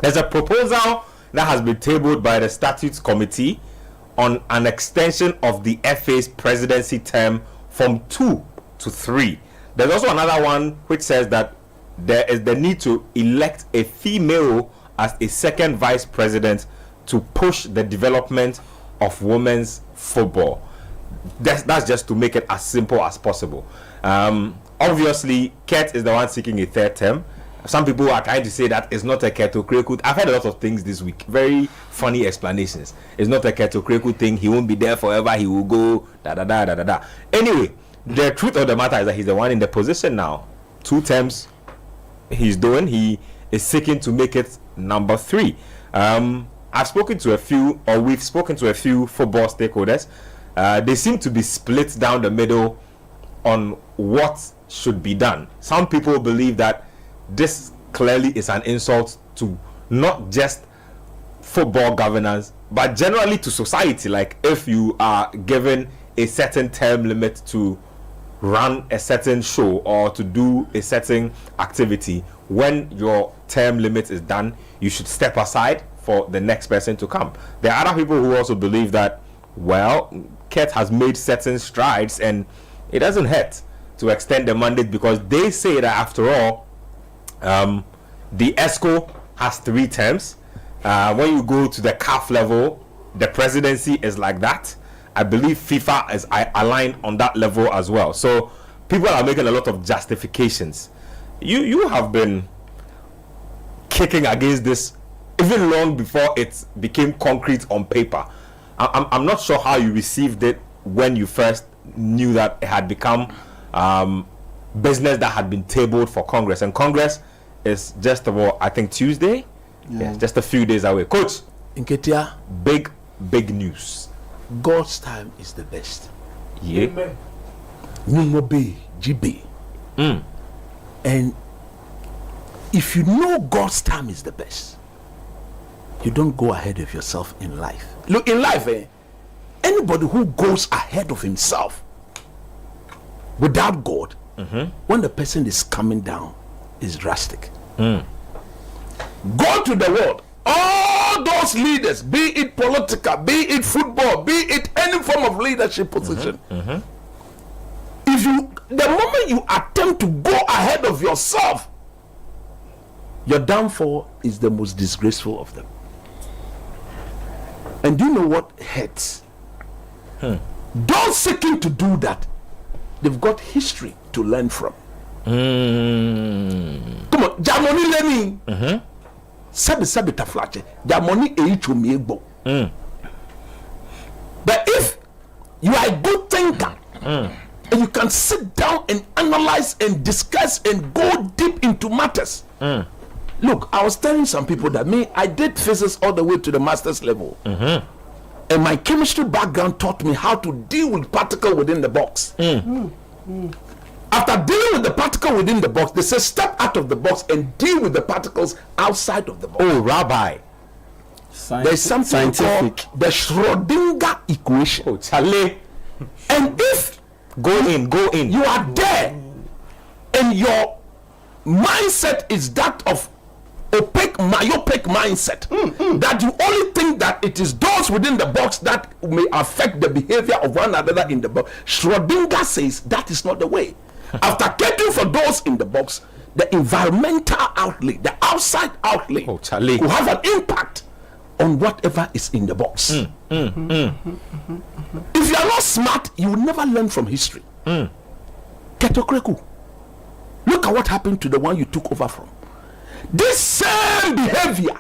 There's a proposal that has been tabled by the Statutes Committee on an extension of the FA's presidency term from 2 to 3. There's also another one which says that there is the need to elect a female as a second vice president to push the development of women's football. That's just to make it as simple as possible. Obviously, Kurt is the one seeking a third term. Some people are trying to say that it's not a Keto-Kreku. I've heard a lot of things this week. Very funny explanations. It's not a Keto-Kreku thing. He won't be there forever. He will go da-da-da-da-da-da. Anyway, the truth of the matter is that he's the one in the position now. 2 terms he's doing. He is seeking to make it number 3. I've spoken to a few, or we've spoken to a few football stakeholders. They seem to be split down the middle on what should be done. Some people believe that this clearly is an insult to not just football governance, but generally to society. Like, if you are given a certain term limit to run a certain show or to do a certain activity, when your term limit is done, you should step aside for the next person to come. There are other people who also believe that, well, Kurt has made certain strides and it doesn't hurt to extend the mandate, because they say that after all, the ESCO has 3 terms. When you go to the CAF level, the presidency is like that. I believe FIFA is aligned on that level as well. So people are making a lot of justifications. You have been kicking against this even long before it became concrete on paper. I'm not sure how you received it when you first knew that it had become business that had been tabled for Congress. And Congress is just about, I think, Tuesday. Yeah, just a few days away. Coach Nketia, big news. God's time is the best. Yeah. Numobe GB. And if you know God's time is the best, you don't go ahead of yourself in life. Look, in life, anybody who goes ahead of himself without God, when the person is coming down, is drastic. Go to the world. All those leaders, be it political, be it football, be it any form of leadership position, if the moment you attempt to go ahead of yourself, your downfall is the most disgraceful of them. And do you know what hurts? Those seeking to do that, they've got history to learn from. Come on, Jamoni learning. Sabi taflache. Jamoni eichumiegbo. But if you are a good thinker, and you can sit down and analyze and discuss and go deep into matters. Look, I was telling some people that I did physics all the way to the master's level. And my chemistry background taught me how to deal with particle within the box. After dealing with the particle within the box, they say step out of the box and deal with the particles outside of the box. Oh, Rabbi. There's something called the Schrodinger equation. Oh, Charlie. And if go in, you are there and your mindset is that of myopic mindset, that you only think that it is those within the box that may affect the behavior of one another in the box, Schrodinger says that is not the way. After caring for those in the box, the environmental outlay, the outside outlay, will have an impact on whatever is in the box. If you are not smart, you will never learn from history. Keto-Kreku, look at what happened to the one you took over from. This same behavior,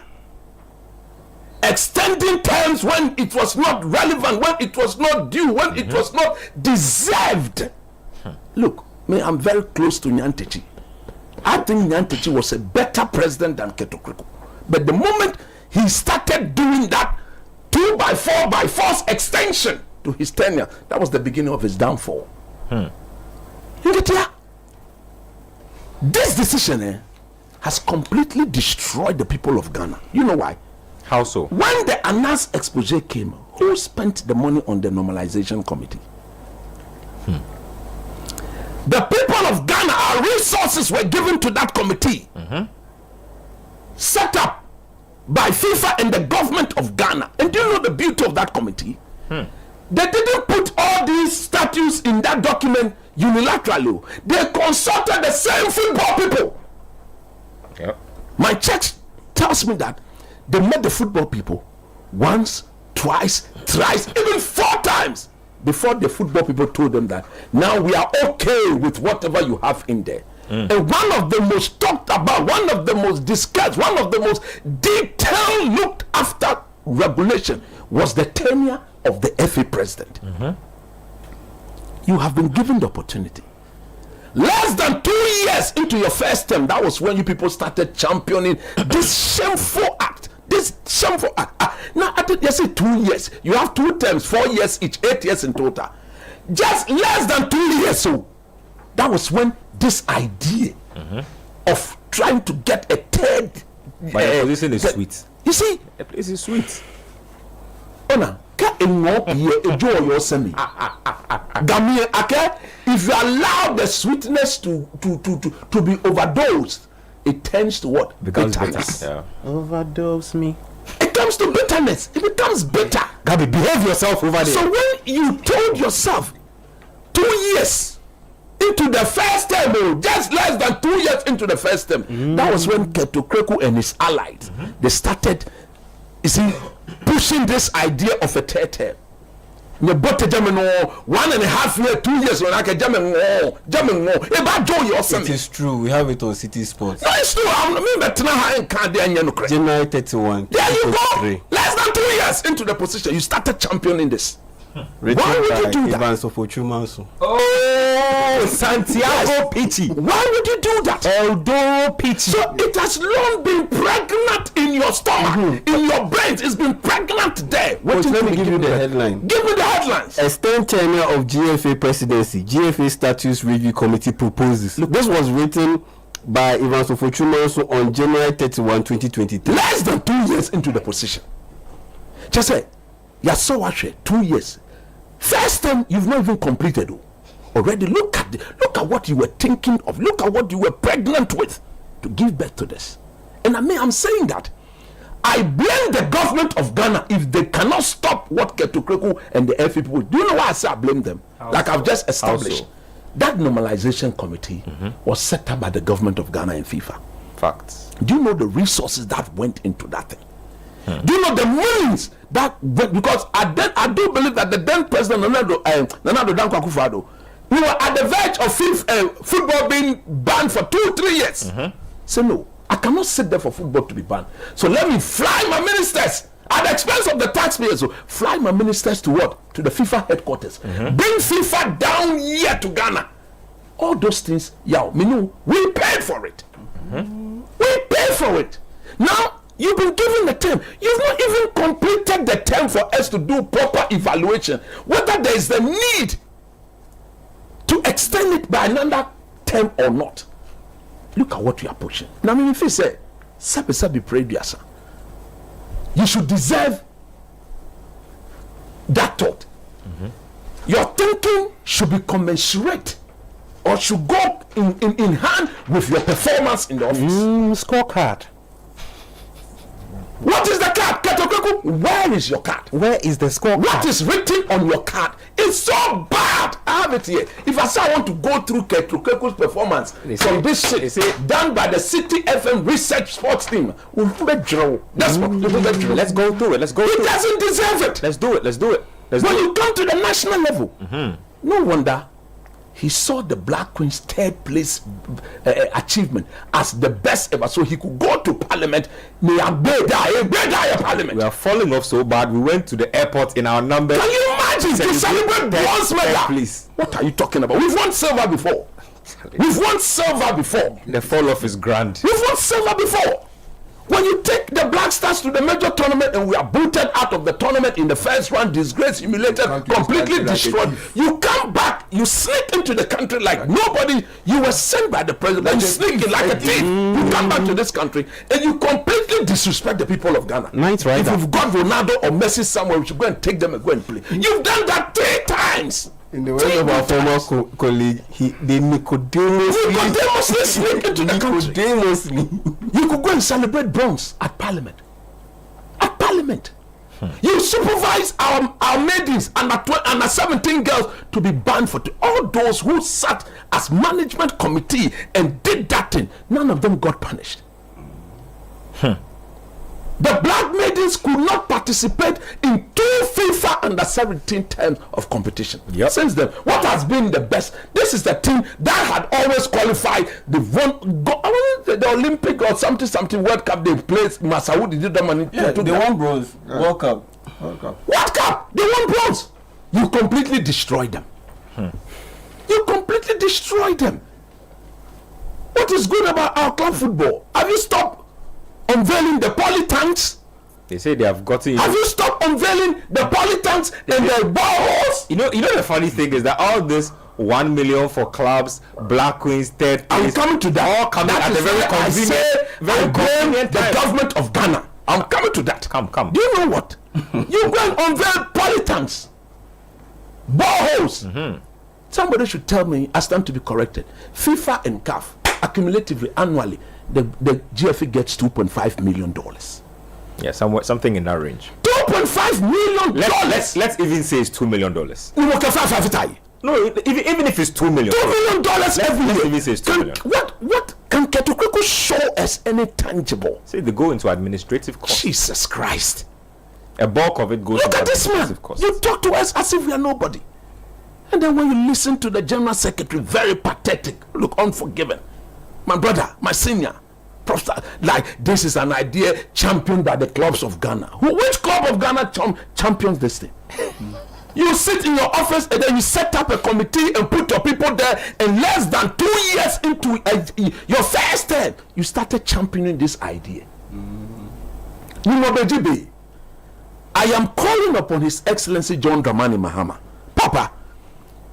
extending terms when it was not relevant, when it was not due, when it was not deserved. Look, I'm very close to Nyantechi. I think Nyantechi was a better president than Keto-Kreku. But the moment he started doing that 2x4 by force extension to his tenure, that was the beginning of his downfall. This decision has completely destroyed the people of Ghana. You know why? How so? When the Anas expose came, who spent the money on the normalization committee? The people of Ghana, our resources were given to that committee. Set up by FIFA and the government of Ghana. And do you know the beauty of that committee? They didn't put all these statutes in that document unilaterally. They consulted the same football people. Yep. My church tells me that they met the football people once, twice, thrice, even 4 times before the football people told them that now we are okay with whatever you have in there. And one of the most talked about, one of the most discussed, one of the most detailed looked after regulation was the tenure of the FA president. You have been given the opportunity. Less than 2 years into your first term, that was when you people started championing this shameful act. This shameful act. Now, I think you say 2 years. You have 2 terms, 4 years each, 8 years in total. Just less than 2 years. So that was when this idea of trying to get a third. But the position is sweet. You see, The place is sweet. Ona, if you allow the sweetness to be overdosed, it tends to what? Becomes bitterness. bitter. Overdose me. It comes to bitterness. It becomes bitter. Gabi, behave yourself over there. So when you told yourself 2 years into the first term, just less than 2 years into the first term, that was when Keto Kreku and his allies they started, you see, pushing this idea of a third term. You bought a German 1.5 years, 2 years when I can German about Joe yourself. It is true. We have it on Citi Sports. No, it's true. I remember January 31. there you go. 2023. Less than 2 years into the position, you started championing this. Written Why would you by do that? Evans of Ochumansu. Oh, Santiago Pichi. Why would you do that? Eldoro Pichi. So it has long been pregnant in your stomach, in your brains. It's been pregnant there. Coach, Waiting let to me be give you given the back. headline. Give me the headlines. Extend tenure of GFA presidency. GFA Status Review Committee proposes. Look, this was written by Evans of Ochumansu on January 31, 2023. Less than 2 years into the position. Just say, you're so actually 2 years. First time you've not even completed. Already look at what you were thinking of. Look at what you were pregnant with to give birth to this. And I'm saying that I blame the government of Ghana if they cannot stop what Keto Kreku and the FA people. Do you know why I say I blame them? Like I've just established. That normalization committee was set up by the government of Ghana and FIFA. Facts. Do you know the resources that went into that thing? Do you know the millions that went, because I do believe that the then president Nana Addo Dankwa Akufo-Addo, we were at the verge of football being banned for 2-3 years. So no, I cannot sit there for football to be banned. So let me fly my ministers at the expense of the taxpayers. So fly my ministers to what? To the FIFA headquarters. Bring FIFA down here to Ghana. All those things, we paid for it. We paid for it. Now, you've been given the term. You've not even completed the term for us to do proper evaluation. Whether there is the need to extend it by another term or not. Look at what you are pushing. Now, if you say, Sabi Prediasa, you should deserve that thought. Your thinking should be commensurate or should go in hand with your performance in the office. Scorecard. What is the card? Keto Kreku, where is your card? Where is the scorecard? What is written on your card? It's so bad. I have it here. If I say I want to go through Keto Kreku's performance from this shit done by the Citi FM research sports team, that's what Let's go through it. Let's go he through it. doesn't deserve it. Let's do it. Let's do it. Let's When do it. you come to the national level, no wonder he saw the Black Queen's third place achievement as the best ever, so he could go to parliament. Parliament. We are falling off so bad. We went to the airport in our number. Can you imagine to celebrate bronze medal? Please. What are you talking about? We've won silver before. We've won silver before. The fall off is grand. We've won silver before. When you take the Black Stars to the major tournament and we are booted out of the tournament in the first round, disgraced, humiliated, completely destroyed, you come back, you sneak into the country like nobody. You were sent by the president. You sneak in like a thief. You come back to this country and you completely disrespect the people of Ghana. Night Rider. If you've got Ronaldo or Messi somewhere, we should go and take them and go and play. You've done that 3 times. In the way of our former colleague, they Nicodemously sneak into the country. Nicodemously. You could go and celebrate bronze at Parliament. parliament. You supervise our maidens under 17 girls to be banned for all those who sat as management committee and did that thing. None of them got punished. The black maidens could not participate in 2 FIFA under 17 terms of competition. Since then, what has been the best? This is the team that had always qualified the Olympic or something World Cup. They played Masaudi did them and they won bronze. World Cup. World Cup. They won bronze. You completely destroyed them. You completely destroyed them. What is good about our club football? Have you stopped unveiling the polytanks? They say they have gotten. Have you stopped unveiling the polytanks and the balls? You know the funny thing is that all this 1 million for clubs, Black Queens, third place. I'm coming to that. All coming at a very convenient the government of Ghana. I'm coming to that. Come. Do you know what? You go and unveil polytanks, boreholes. Somebody should tell me. I stand to be corrected. FIFA and CAF accumulatively annually, the GFA gets $2.5 million. Yeah, something in that range. $2.5 million. Let's even say it's $2 million. No, even if it's $2 million. $2 million every year. Even say it's $2 million. What can Ketukweko show us any tangible? Say they go into administrative costs. Jesus Christ. A bulk of it goes Look into at this man. costs. You talk to us as if we are nobody. And then when you listen to the general secretary, very pathetic. Look, unforgiven. My brother, my senior, like this is an idea championed by the clubs of Ghana. Which club of Ghana champions this thing? You sit in your office and then you set up a committee and put your people there, and less than 2 years into your first term, you started championing this idea. I am calling upon His Excellency John Dramani Mahama. Papa,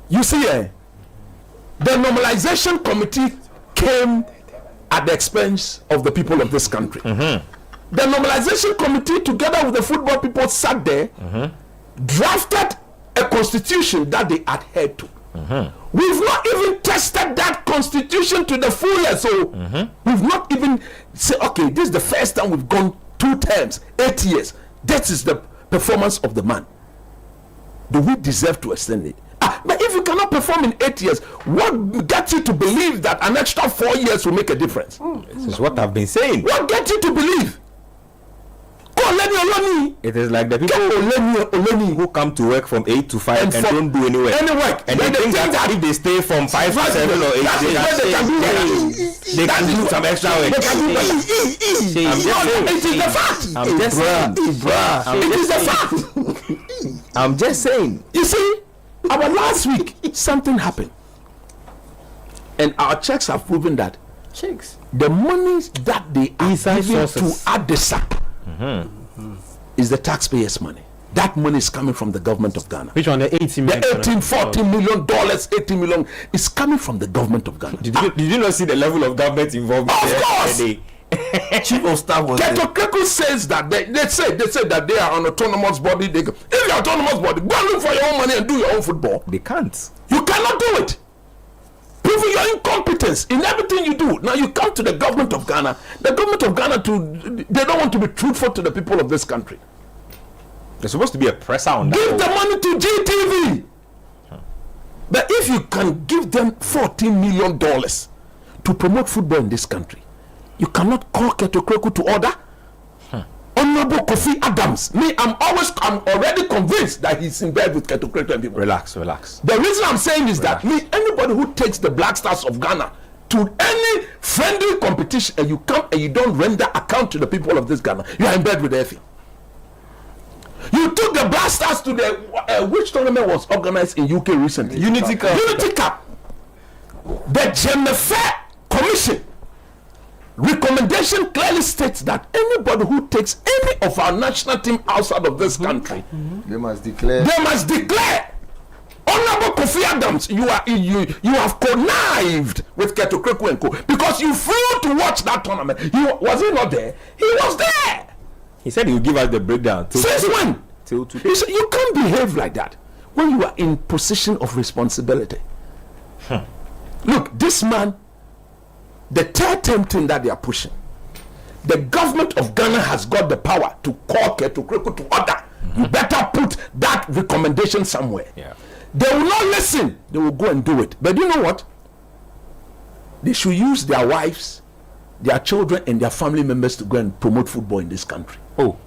you see, the normalization committee came at the expense of the people of this country. The normalization committee, together with the football people, sat there, drafted a constitution that they adhered to. We've not even tested that constitution to the fullest. So we've not even said, okay, this is the first time we've gone 2 terms, 8 years. That is the performance of the man. Do we deserve to extend it? But if you cannot perform in 8 years, what gets you to believe that an extra 4 years will make a difference? This is what I've been saying. What gets you to believe? It is like the people who come to work from 8 to 5 and don't do any work. And they think that if they stay from 5 to 7 or 8, they can do some extra work. I'm just saying. You see, our last week, something happened. And our checks have proven that the monies that they are giving to Adesa is the taxpayers' money. That money is coming from the government of Ghana. Which one? The 80 million? The $40 million, $80 million is coming from the government of Ghana. Did you not see the level of government involvement? Of course. Chief of staff was Ketukweko says that they say that they are an autonomous body. If you're an autonomous body, go and look for your own money and do your own football. They can't. You cannot do it. Proving your incompetence in everything you do. Now you come to the government of Ghana. The government of Ghana, they don't want to be truthful to the people of this country. There's supposed to be a presser on that. Give the money to GTV. But if you can give them $14 million to promote football in this country, you cannot call Ketukweko to order. Honorable Kofi Adams, I'm already convinced that he's in bed with Ketukweko and people. Relax. The reason I'm saying is that anybody who takes the Black Stars of Ghana to any friendly competition and you come and you don't render account to the people of this Ghana, you are in bed with Effie. You took the Black Stars to the which tournament was organized in UK recently? Unity Cup. Unity Cup. The GFA Commission recommendation clearly states that anybody who takes any of our national team outside of this country, they must declare. Honorable Kofi Adams, you have connived with Ketukweko and Co. because you flew to watch that tournament. Was he not there? He was there. He said he would give us the breakdown. Since when? Till today. He said, you can't behave like that when you are in position of responsibility. Look, this man, the third term thing that they are pushing, the government of Ghana has got the power to call Keto Kreko to order. You better put that recommendation somewhere. Yeah. They will not listen. They will go and do it. But you know what? They should use their wives, their children, and their family members to go and promote football in this country. Oh,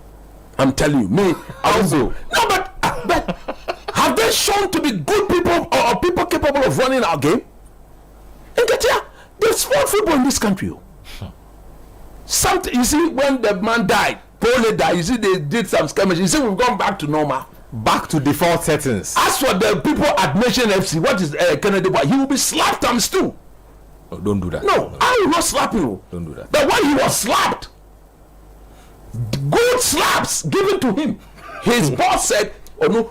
I'm telling you, me also. No, but have they shown to be good people or people capable of running our game? And get here, there's small football in this country. Something, you see, when the man died, Pole died, you see, they did some skirmish. You see, we've gone back to normal. back to default settings. As for the people at Nation FC, what is Kennedy? He will be slapped times 2. Oh, don't do that. No, I will not slap you. Don't do that. But when he was slapped, good slaps given to him, his boss said, "Oh no,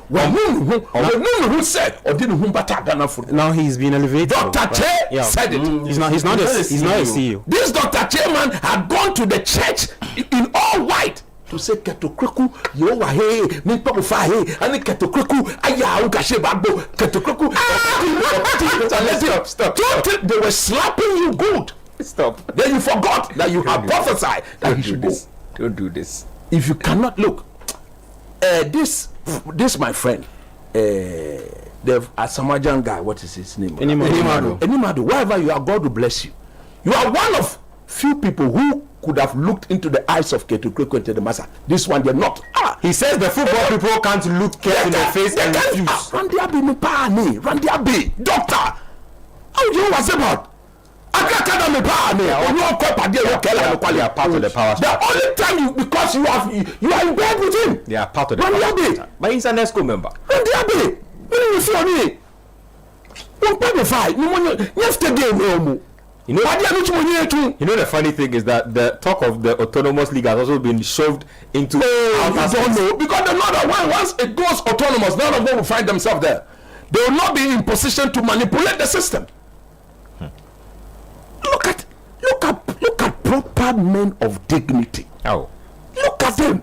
who said, or didn't whom Ghana football." Now he's been elevated. Dr. Che said it. He's not a CEO. This Dr. Chairman had gone to the church in all white to say Keto Kreko, yo wa hey, me pa fa hey, and Keto Kreko, aya unkashe bagbo, Keto Kreko. Stop. They were slapping you good. Stop. Then you forgot that you have prophesied that he should go. Don't do this. If you cannot look, this my friend, the Asamajan guy, what is his name? Enimado. Wherever you are, God will bless you. You are one of few people who could have looked into the eyes of Keto Kreko and the Massa. This one did not. He says the football people can't look Keto in the face and refuse. Randy Abbey, doctor. How you was about? The only time because you are in bed with him. They are part of the power. But he's an ESCO member. Randy Abbey, what do you feel me? You know the funny thing is that the talk of the autonomous league has also been shoved into. I don't know, because the other one, once it goes autonomous, none of them will find themselves there. They will not be in position to manipulate the system. Look at proper men of dignity. Oh. Look at them.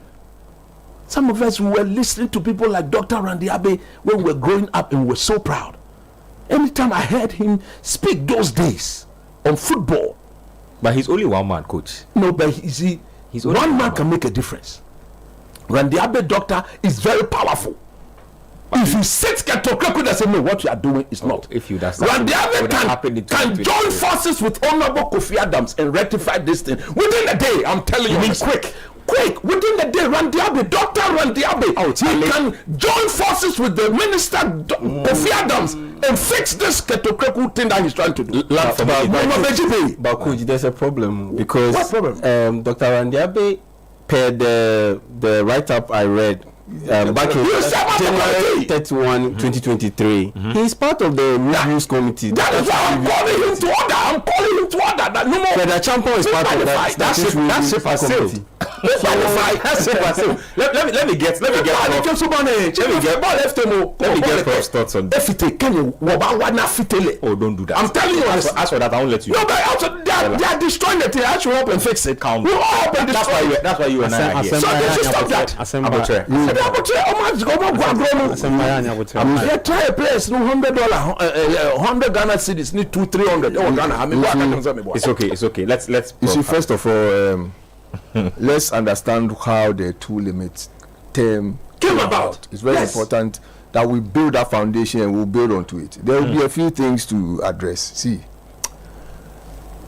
Some of us were listening to people like Dr. Randy Abbey when we were growing up and we were so proud. Anytime I heard him speak those days on football. But he's only one man, coach. No, but he's one man can make a difference. Randy Abbey, doctor, is very powerful. If you sit Keto Kreko and say, no, what you are doing is not. If you that's Randy Abbey can join forces with Honorable Kofi Adams and rectify this thing within a day. I'm telling you. Quick, within the day, Randy Abbey, Dr. Randy Abbey, he can join forces with the minister Kofi Adams and fix this Keto Kreko thing that he's trying to do. But coach, there's a problem because what problem? Dr. Randy Abbey, per the write-up I read back in January 31, 2023, he's part of the reviews committee. That is why I'm calling him to order. That no more. But the champion is part of that. That's it for sale. Let me get Prof's thoughts on this. Oh, don't do that. I'm telling you. As for that, I won't let you. No, but also they are destroying the thing. I should help and fix it. Calm. We'll help and destroy it. That's why you and I are here. So they should stop that. They try a place, no $100, 100 Ghana cedis need 200-300. Oh, Ghana, It's okay. Let's. You see, first of all, let's understand how the 2 limits term came about. It's very important that we build that foundation and we'll build onto it. There will be a few things to address. See,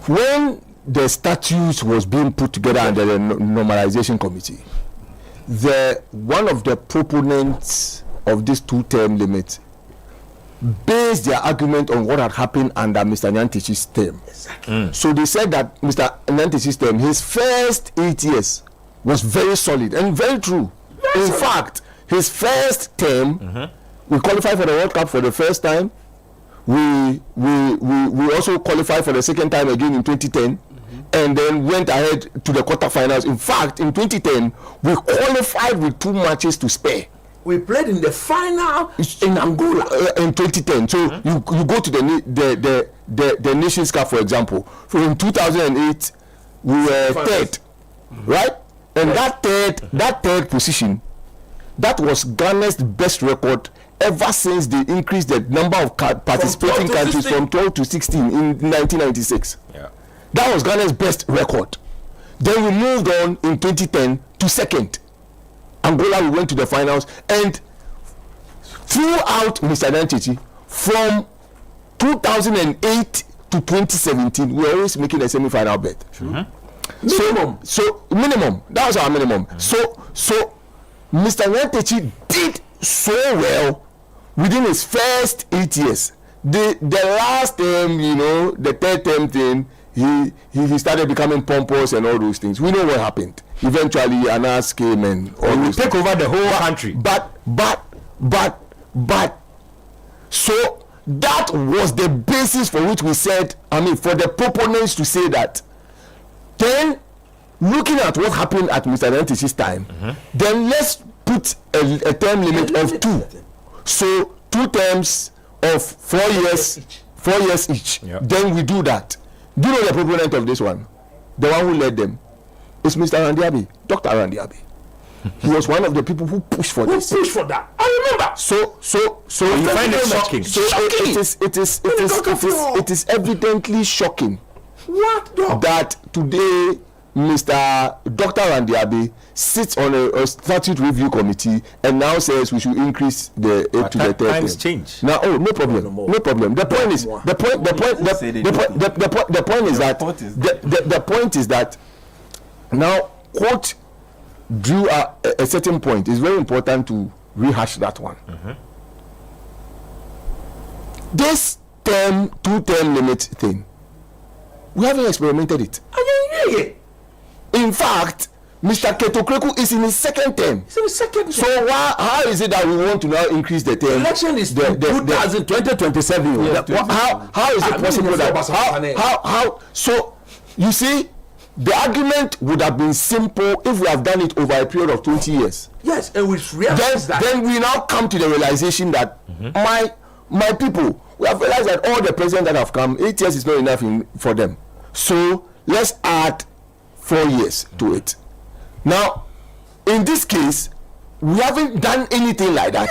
when the statutes was being put together under the normalization committee, one of the proponents of this 2-term limit based their argument on what had happened under Mr. Nyantichi's term. Exactly. So they said that Mr. Nyantichi's term, his first 8 years was very solid and very true. In fact, his first term, we qualified for the World Cup for the first time. We also qualified for the second time again in 2010. And then went ahead to the quarterfinals. In fact, in 2010, we qualified with 2 matches to spare. We played in the final in Angola in 2010. So you go to the Nations Cup, for example. So in 2008, we were third, right? And that third position, that was Ghana's best record ever since they increased the number of participating countries from 12 to 16 in 1996. Yeah. That was Ghana's best record. Then we moved on in 2010 to second. Angola, we went to the finals, and throughout Mr. Nyantakyi, from 2008 to 2017, we were always making a semi-final bet. So minimum. That was our minimum. So Mr. Nyantakyi did so well within his first 8 years. The last term, the third term thing, he started becoming pompous and all those things. We know what happened. Eventually, Anas came and all will take over the whole country. But so that was the basis for which we said, for the proponents to say that. Then, looking at what happened at Mr. Nyantakyi's time, then let's put a term limit of 2. So 2 terms of 4 years, 4 years each. Yep. Then we do that. Do you know the proponent of this one? The one who led them is Mr. Randiabi, Dr. Randiabi. He was one of the people who pushed for this. Push for that. I remember. So you find it shocking. So it is evidently shocking. What dog? That today Mr. Dr. Randiabi sits on a statute review committee and now says we should increase the 8 to the 10. Times change. Now, no problem. The point is that now court drew a certain point. It's very important to rehash that one. This 2-term limit thing, we haven't experimented it. In fact, Mr. Ketokreku is in his second term. So how is it that we want to now increase the term? Election is 2027. How is it possible that how so you see, the argument would have been simple if we have done it over a period of 20 years. Yes, and we realize that. Then we now come to the realization that my people, we have realized that all the presidents that have come, 8 years is not enough for them. So let's add 4 years to it. Now, in this case, we haven't done anything like that.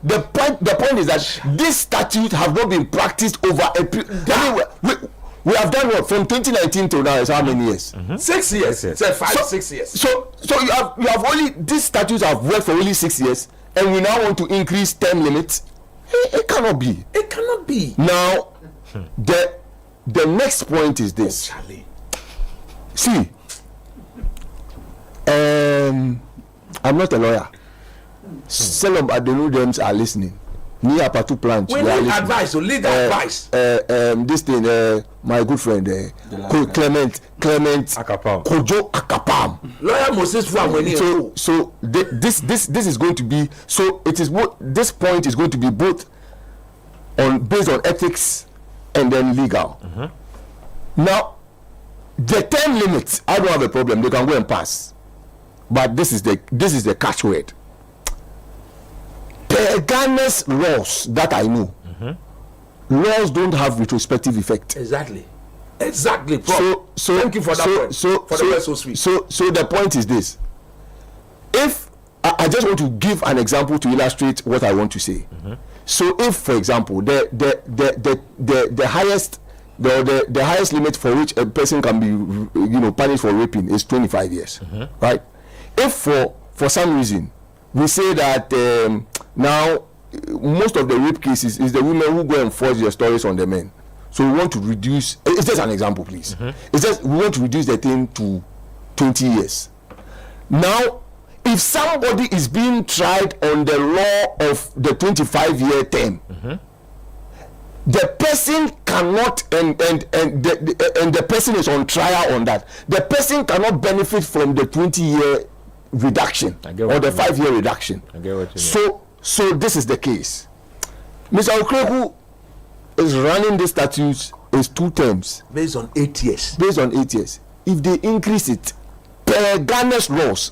The point is that this statute have not been practiced over a period. We have done what from 2019 to now is how many years? 6 years. 6 years. So you have only, these statutes have worked for only 6 years, and we now want to increase term limits. It cannot be. It cannot be. Now, the next point is this. See, I'm not a lawyer. Some of the Adenudems are listening. Near Patu plant. We need advice, legal advice. This thing, my good friend, Clement Akapam. Kojo Akapam. Lawyer Moses Fuamweni. So this is going to be, so it is both, this point is going to be both based on ethics and then legal. Now, the term limits, I don't have a problem. They can go and pass, but this is the catchword. The Ghana's laws that I know, laws don't have retrospective effect. Exactly. So thank you for that point. So the point is this: if I just want to give an example to illustrate what I want to say. So if, for example, the highest the highest limit for which a person can be punished for raping is 25 years, right? If for some reason we say that now most of the rape cases is the women who go and forge their stories on the men, so we want to reduce, it's just an example, please. It's just we want to reduce the thing to 20 years. Now, if somebody is being tried on the law of the 25-year term, the person cannot, and the person is on trial on that, the person cannot benefit from the 20-year reduction or the 5-year reduction. I get what you mean. So this is the case. Mr. Okreku is running the statutes is 2 terms. Based on 8 years. Based on 8 years. If they increase it per Ghana's laws,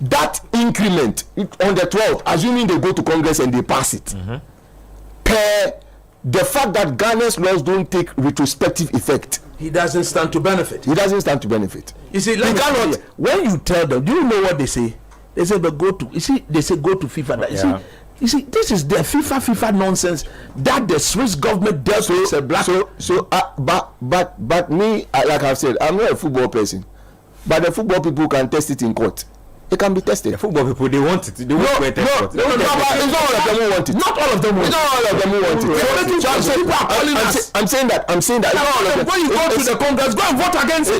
that increment on the 12th, assuming they go to Congress and they pass it, per the fact that Ghana's laws don't take retrospective effect, he doesn't stand to benefit. You see, he cannot. When you tell them, do you know what they say? They say, but go to. You see, they say go to FIFA. You see, You see, this is the FIFA nonsense that the Swiss government dealt with a black. But me, like I've said, I'm not a football person, but the football people can test it in court. It can be tested. The football people, they want it. They want No, it's not all of them who want it. Not all of them want it. It's not all of them who want it. So people are calling us. I'm saying that. When you go to the Congress, go and vote against it.